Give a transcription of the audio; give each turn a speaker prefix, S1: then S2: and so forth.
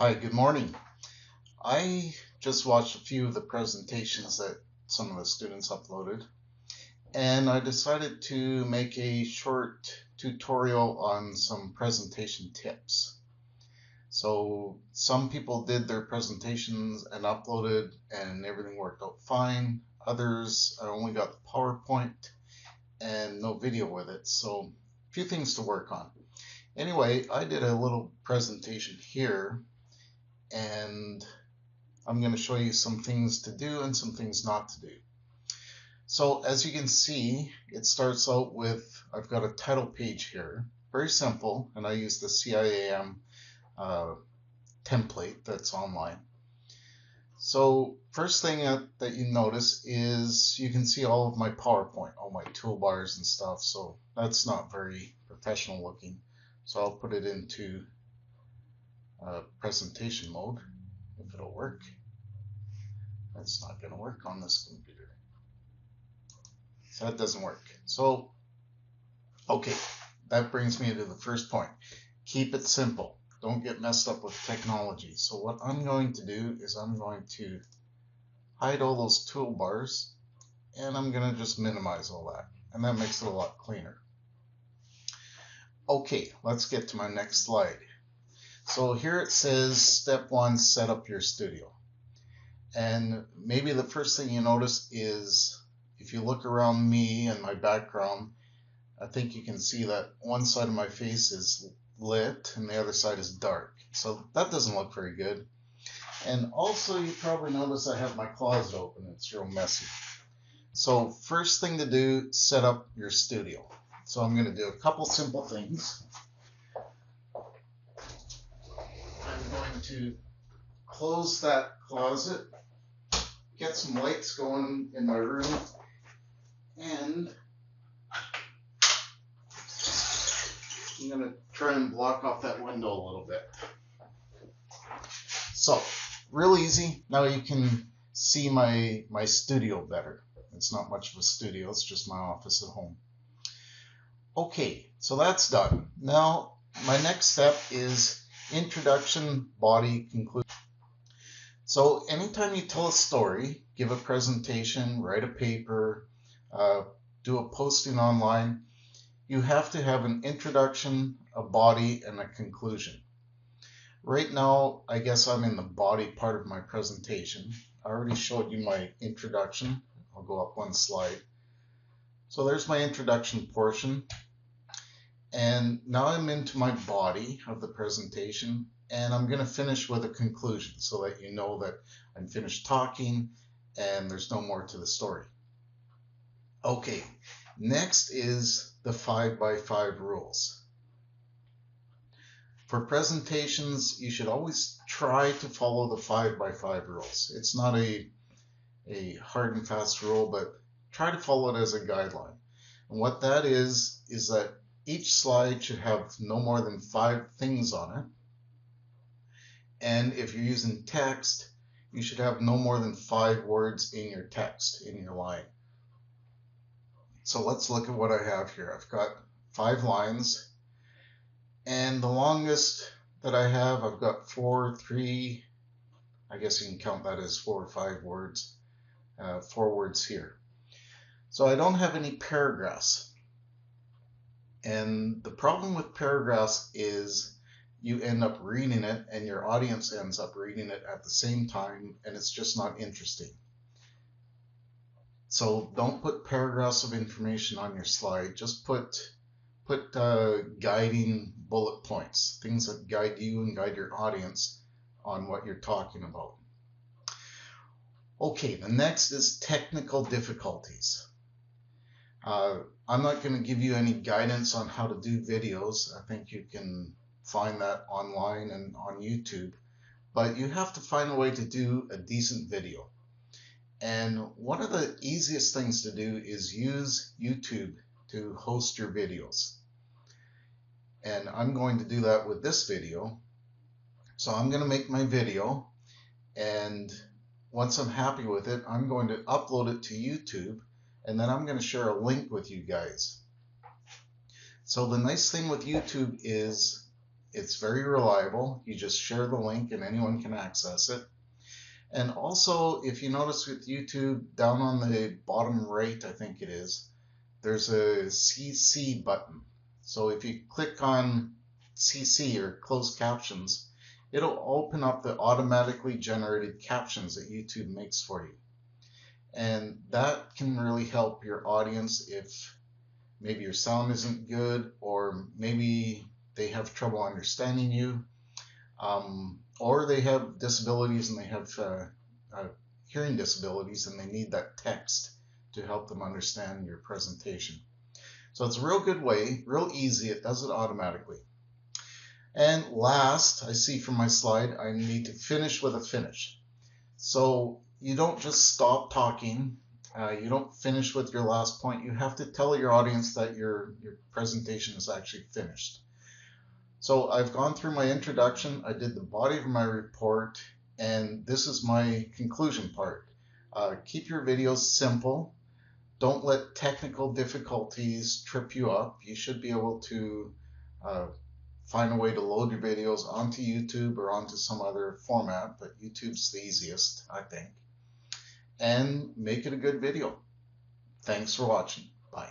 S1: Hi, good morning. I just watched a few of the presentations that some of the students uploaded, and I decided to make a short tutorial on some presentation tips. So some people did their presentations and uploaded and everything worked out fine. Others, I only got the PowerPoint and no video with it, so a few things to work on. Anyway, I did a little presentation here, and I'm going to show you some things to do and some things not to do. So as you can see, it starts out with, I've got a title page here, very simple, and I use the CIAM template that's online. So first thing that you notice is you can see all of my PowerPoint, all my toolbars and stuff, so that's not very professional looking. So I'll put it into presentation mode, if it'll work. That's not going to work on this computer. So that doesn't work. So, okay, that brings me to the first point. Keep it simple. Don't get messed up with technology. So what I'm going to do is I'm going to hide all those toolbars, and I'm going to just minimize all that. And that makes it a lot cleaner. Okay, let's get to my next slide. So here it says step 1, set up your studio. And maybe the first thing you notice is if you look around me and my background, I think you can see that one side of my face is lit and the other side is dark. So that doesn't look very good. And also you probably notice I have my closet open. It's real messy. So first thing to do, set up your studio. So I'm going to do a couple simple things. I'm going to close that closet, get some lights going in my room, and I'm going to try and block off that window a little bit. So, real easy. Now you can see my studio better. It's not much of a studio, it's just my office at home. Okay, so that's done. Now, my next step is introduction, body, conclusion. So anytime you tell a story, give a presentation, write a paper, do a posting online, you have to have an introduction, a body, and a conclusion. Right now, I guess I'm in the body part of my presentation. I already showed you my introduction. I'll go up one slide. So there's my introduction portion. And now I'm into my body of the presentation, and I'm going to finish with a conclusion so that you know that I'm finished talking and there's no more to the story. Okay, next is the 5x5 rules. For presentations, you should always try to follow the 5x5 rules. It's not a hard and fast rule, but try to follow it as a guideline. And what that is that each slide should have no more than 5 things on it. And if you're using text, you should have no more than 5 words in your text, in your line. So let's look at what I have here. I've got 5 lines, and the longest that I have, I've got 4, 3, I guess you can count that as 4 or 5 words, 4 words here. So I don't have any paragraphs. And the problem with paragraphs is you end up reading it and your audience ends up reading it at the same time, and it's just not interesting. So don't put paragraphs of information on your slide. Just put guiding bullet points, things that guide you and guide your audience on what you're talking about. Okay, the next is technical difficulties. I'm not going to give you any guidance on how to do videos. I think you can find that online and on YouTube, but you have to find a way to do a decent video. And one of the easiest things to do is use YouTube to host your videos. And I'm going to do that with this video. So I'm going to make my video, and once I'm happy with it, I'm going to upload it to YouTube, and then I'm going to share a link with you guys. So the nice thing with YouTube is It's very reliable. You just share the link and anyone can access it. And also, if you notice with YouTube, down on the bottom right, I think it is, there's a CC button. So if you click on CC or closed captions, it'll open up the automatically generated captions that YouTube makes for you. And that can really help your audience if maybe your sound isn't good, or maybe they have trouble understanding you, or they have disabilities and they have hearing disabilities and they need that text to help them understand your presentation. So it's a real good way, real easy. It does it automatically. And last, I see from my slide, I need to finish with a finish. So you don't just stop talking. You don't finish with your last point. You have to tell your audience that your presentation is actually finished. So I've gone through my introduction. I did the body of my report, and this is my conclusion part. Keep your videos simple. Don't let technical difficulties trip you up. You should be able to find a way to load your videos onto YouTube or onto some other format, but YouTube's the easiest, I think. And make it a good video. Thanks for watching. Bye.